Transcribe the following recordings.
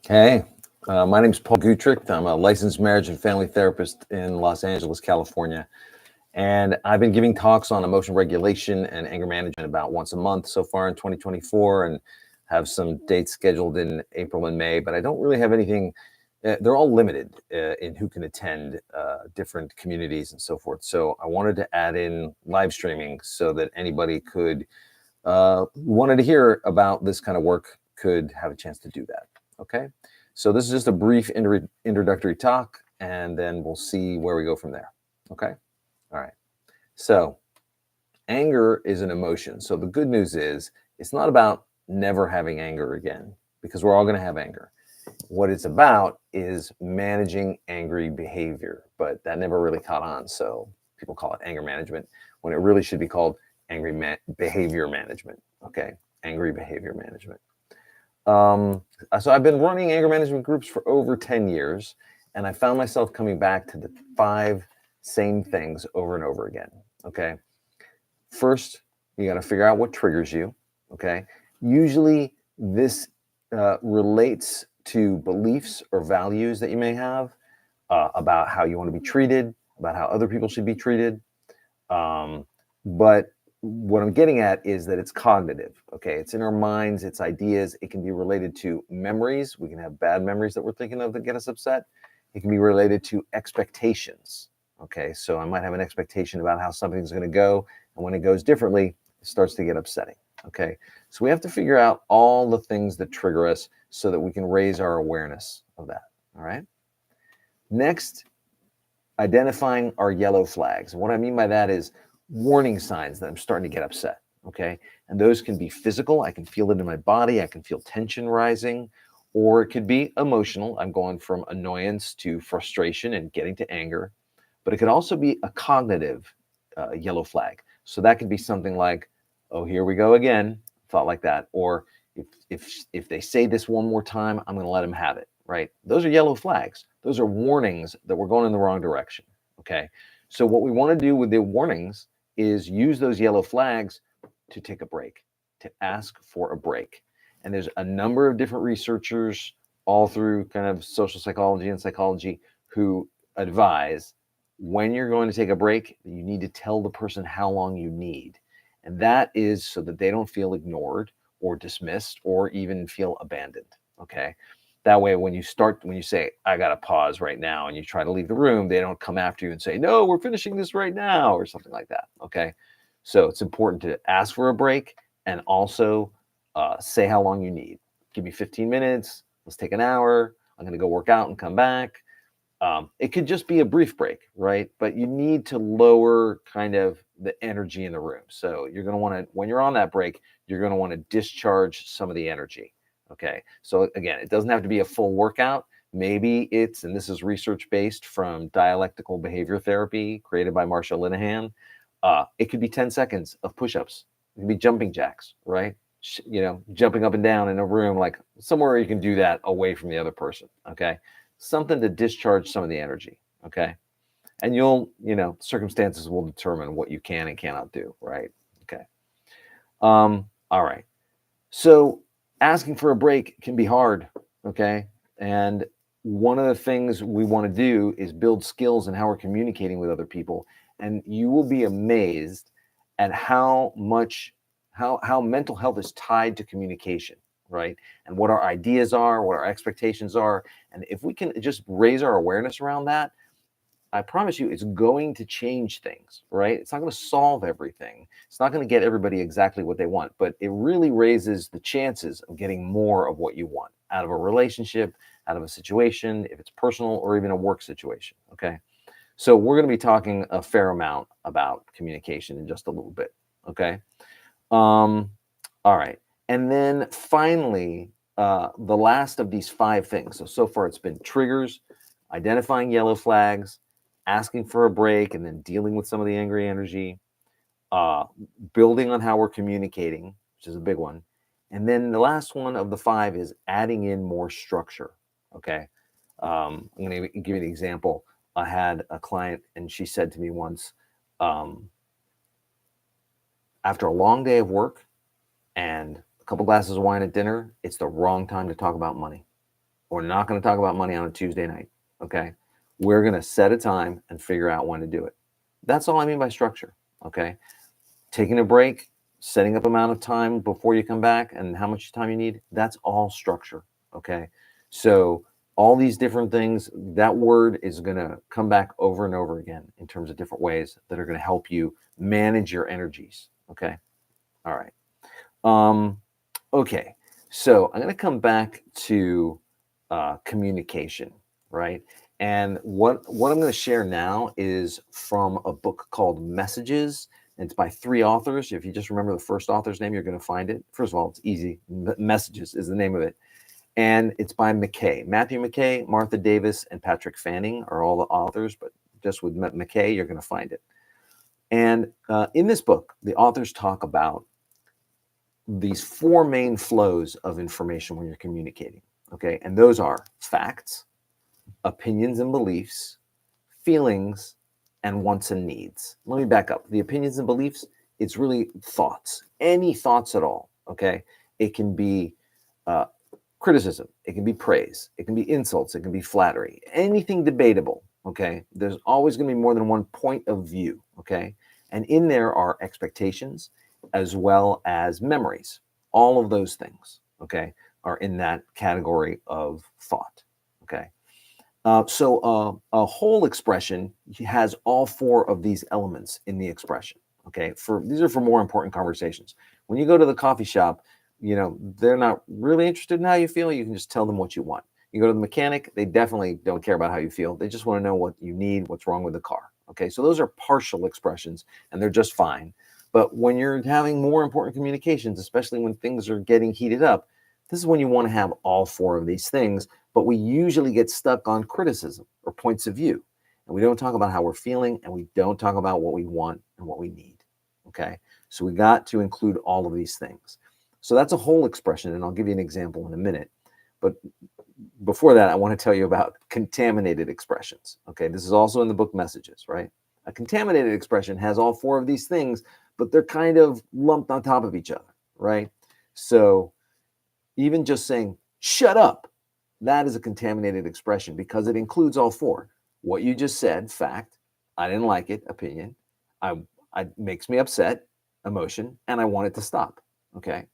Hey, my name's Paul Gutrecht. I'm a licensed marriage and family therapist in Los Angeles, California. And I've been giving talks on emotion regulation and anger management about once a month so far in 2024, and have some dates scheduled in April and May, but I don't really have anything. They're all limited in who can attend different communities and so forth. So I wanted to add in live streaming so that anybody who wanted to hear about this kind of work could have a chance to do that. Okay, so this is just a brief introductory talk, and then we'll see where we go from there. Okay, all right. So anger is an emotion. So the good news is it's not about never having anger again, because we're all going to have anger. What it's about is managing angry behavior, but that never really caught on. So people call it anger management when it really should be called behavior management. Okay, angry behavior management. So I've been running anger management groups for over 10 years, and I found myself coming back to the 5 same things over and over again. Okay. First, you got to figure out what triggers you. Okay. Usually this relates to beliefs or values that you may have about how you want to be treated, about how other people should be treated. But what I'm getting at is that it's cognitive. Okay. It's in our minds, it's ideas. It can be related to memories. We can have bad memories that we're thinking of that get us upset. It can be related to expectations. Okay. So I might have an expectation about how something's going to go. And when it goes differently, it starts to get upsetting. Okay. So we have to figure out all the things that trigger us so that we can raise our awareness of that. All right. Next, identifying our yellow flags. And what I mean by that is warning signs that I'm starting to get upset. Okay. And those can be physical. I can feel it in my body. I can feel tension rising, or it could be emotional. I'm going from annoyance to frustration and getting to anger. But it could also be a cognitive yellow flag. So that could be something like, oh, here we go again, thought like that. Or if they say this one more time, I'm going to let them have it, right? Those are yellow flags. Those are warnings that we're going in the wrong direction, okay? So what we want to do with the warnings is use those yellow flags to take a break, to ask for a break. And there's a number of different researchers all through kind of social psychology and psychology who advise when you're going to take a break, you need to tell the person how long you need. And that is so that they don't feel ignored or dismissed or even feel abandoned. Okay. That way, when you say, I got to pause right now, and you try to leave the room, they don't come after you and say, no, we're finishing this right now, or something like that. Okay. So it's important to ask for a break and also say how long you need. Give me 15 minutes. Let's take an hour. I'm going to go work out and come back. It could just be a brief break, right? But you need to lower kind of the energy in the room. So you're going to want to, when you're on that break, you're going to want to discharge some of the energy. Okay. So again, it doesn't have to be a full workout. Maybe it's, and this is research based from dialectical behavior therapy created by Marsha Linehan. It could be 10 seconds of push-ups. It could be jumping jacks, right? Jumping up and down in a room, like somewhere you can do that away from the other person. Okay. Something to discharge some of the energy. Okay. And circumstances will determine what you can and cannot do. Right. Okay. All right. So asking for a break can be hard. Okay. And one of the things we want to do is build skills in how we're communicating with other people. And you will be amazed at how mental health is tied to communication, right? And what our ideas are, what our expectations are. And if we can just raise our awareness around that, I promise you it's going to change things, right? It's not going to solve everything. It's not going to get everybody exactly what they want, but it really raises the chances of getting more of what you want out of a relationship, out of a situation, if it's personal or even a work situation, okay? So we're going to be talking a fair amount about communication in just a little bit, okay? All right. And then finally, the last of these 5 things. So far it's been triggers, identifying yellow flags, asking for a break, and then dealing with some of the angry energy, building on how we're communicating, which is a big one. And then the last one of the 5 is adding in more structure. Okay. I'm going to give you an example. I had a client, and she said to me once, after a long day of work and a couple glasses of wine at dinner, it's the wrong time to talk about money. We're not going to talk about money on a Tuesday night. Okay. We're going to set a time and figure out when to do it. That's all I mean by structure. Okay. Taking a break, setting up amount of time before you come back and how much time you need. That's all structure. Okay. So all these different things, that word is going to come back over and over again in terms of different ways that are going to help you manage your energies. Okay. All right. Okay. So I'm going to come back to communication, right? And what I'm going to share now is from a book called Messages. It's by 3 authors. If you just remember the first author's name, you're going to find it. First of all, it's easy. Messages is the name of it. And it's by McKay. Matthew McKay, Martha Davis, and Patrick Fanning are all the authors, but just with McKay, you're going to find it. And in this book, the authors talk about these 4 main flows of information when you're communicating. Okay. And those are facts, opinions and beliefs, feelings, and wants and needs. Let me back up. The opinions and beliefs, it's really thoughts, any thoughts at all. Okay. It can be criticism, it can be praise, it can be insults, it can be flattery, anything debatable. Okay. There's always going to be more than one point of view. Okay. And in there are expectations as well as memories. All of those things, okay, are in that category of thought. Okay. So a whole expression has all 4 of these elements in the expression. Okay. These are for more important conversations. When you go to the coffee shop, they're not really interested in how you feel. You can just tell them what you want. You go to the mechanic, they definitely don't care about how you feel. They just want to know what you need, what's wrong with the car. Okay. So those are partial expressions and they're just fine. But when you're having more important communications, especially when things are getting heated up, this is when you want to have all 4 of these things. But we usually get stuck on criticism or points of view. And we don't talk about how we're feeling and we don't talk about what we want and what we need. Okay. So we got to include all of these things. So that's a whole expression. And I'll give you an example in a minute. But before that, I want to tell you about contaminated expressions. Okay. This is also in the book Messages, right? A contaminated expression has all 4 of these things, but they're kind of lumped on top of each other, right? So even just saying, shut up, that is a contaminated expression because it includes all 4. What you just said, fact, I didn't like it, opinion, I makes me upset, emotion, and I want it to stop, okay?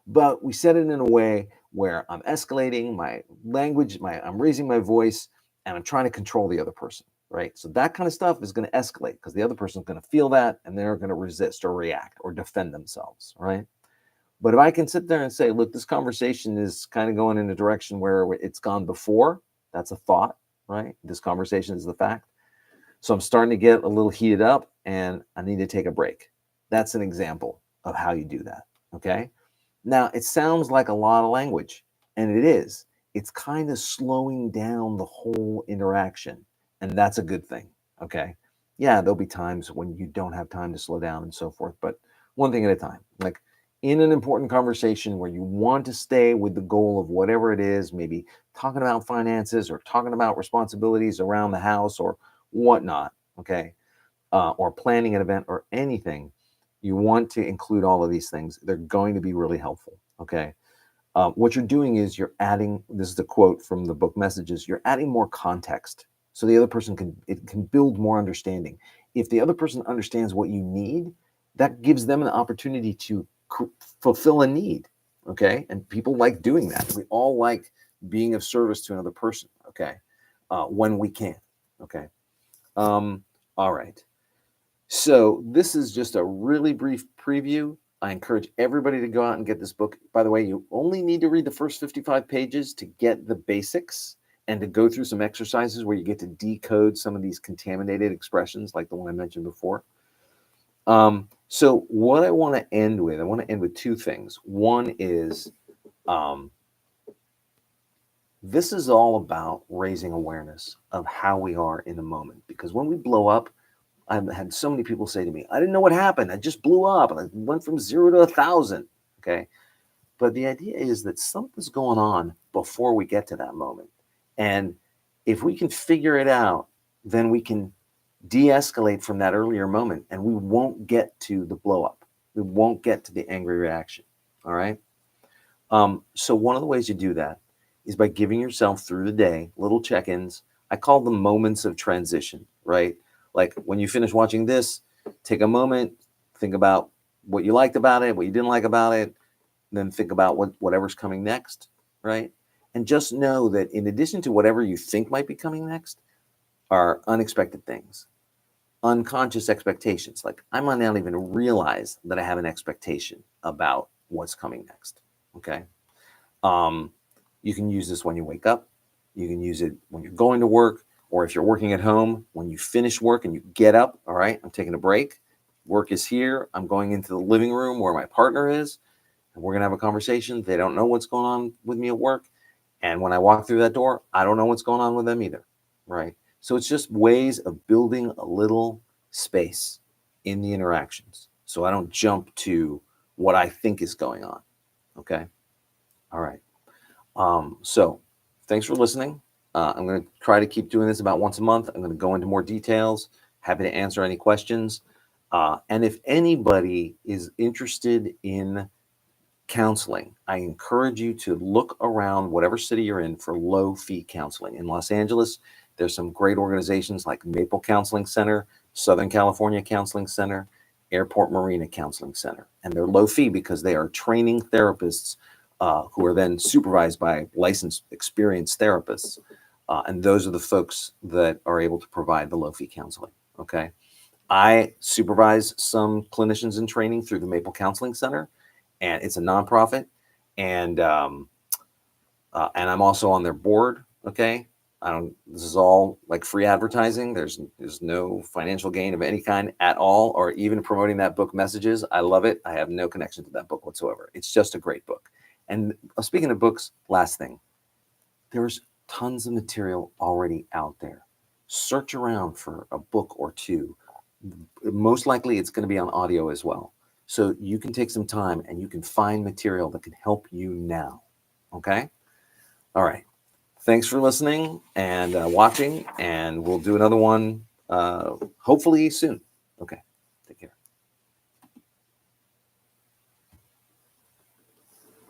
But we said it in a way where I'm escalating my language, I'm raising my voice, and I'm trying to control the other person, right? So that kind of stuff is going to escalate because the other person is going to feel that and they're going to resist or react or defend themselves, right? But if I can sit there and say, look, this conversation is kind of going in a direction where it's gone before, that's a thought, right? This conversation is the fact. So I'm starting to get a little heated up and I need to take a break. That's an example of how you do that, okay? Now, it sounds like a lot of language, and it is. It's kind of slowing down the whole interaction, and that's a good thing, okay? Yeah, there'll be times when you don't have time to slow down and so forth, but one thing at a time. Like in an important conversation where you want to stay with the goal of whatever it is, maybe talking about finances or talking about responsibilities around the house or whatnot, okay? Or planning an event or anything, you want to include all of these things. They're going to be really helpful, okay? What you're doing is you're adding, this is a quote from the book Messages, you're adding more context so the other person can build more understanding. If the other person understands what you need, that gives them an opportunity to fulfill a need, okay? And people like doing that. We all like being of service to another person, okay? When we can, okay? All right. So this is just a really brief preview. I encourage everybody to go out and get this book. By the way, you only need to read the first 55 pages to get the basics and to go through some exercises where you get to decode some of these contaminated expressions like the one I mentioned before. So what I want to end with, 2 things. One is this is all about raising awareness of how we are in the moment. Because when we blow up, I've had so many people say to me, I didn't know what happened. I just blew up. I went from 0 to 1,000. Okay. But the idea is that something's going on before we get to that moment. And if we can figure it out, then we can de-escalate from that earlier moment and we won't get to the blow up. We won't get to the angry reaction. All right. So one of the ways you do that is by giving yourself through the day little check-ins. I call them moments of transition, right? Like when you finish watching this, take a moment, think about what you liked about it, what you didn't like about it, then think about whatever's coming next, right? And just know that in addition to whatever you think might be coming next are unexpected things, unconscious expectations. Like I might not even realize that I have an expectation about what's coming next, okay? You can use this when you wake up. You can use it when you're going to work, or if you're working at home, when you finish work and you get up, all right, I'm taking a break. Work is here. I'm going into the living room where my partner is, and we're going to have a conversation. They don't know what's going on with me at work. And when I walk through that door, I don't know what's going on with them either, right? So it's just ways of building a little space in the interactions so I don't jump to what I think is going on, okay? All right. So thanks for listening. I'm going to try to keep doing this about once a month. I'm going to go into more details. Happy to answer any questions. And if anybody is interested in counseling, I encourage you to look around whatever city you're in for low fee counseling. In Los Angeles, there's some great organizations like Maple Counseling Center, Southern California Counseling Center, Airport Marina Counseling Center. And they're low fee because they are training therapists who are then supervised by licensed, experienced therapists. And those are the folks that are able to provide the low fee counseling. Okay. I supervise some clinicians in training through the Maple Counseling Center, and it's a nonprofit. And I'm also on their board. Okay. This is all like free advertising. There's no financial gain of any kind at all, or even promoting that book Messages. I love it. I have no connection to that book whatsoever. It's just a great book. And speaking of books, last thing, there's tons of material already out there. Search around for a book or two. Most likely it's going to be on audio as well. So you can take some time and you can find material that can help you now. Okay? All right. Thanks for listening and watching, and we'll do another one hopefully soon. Okay.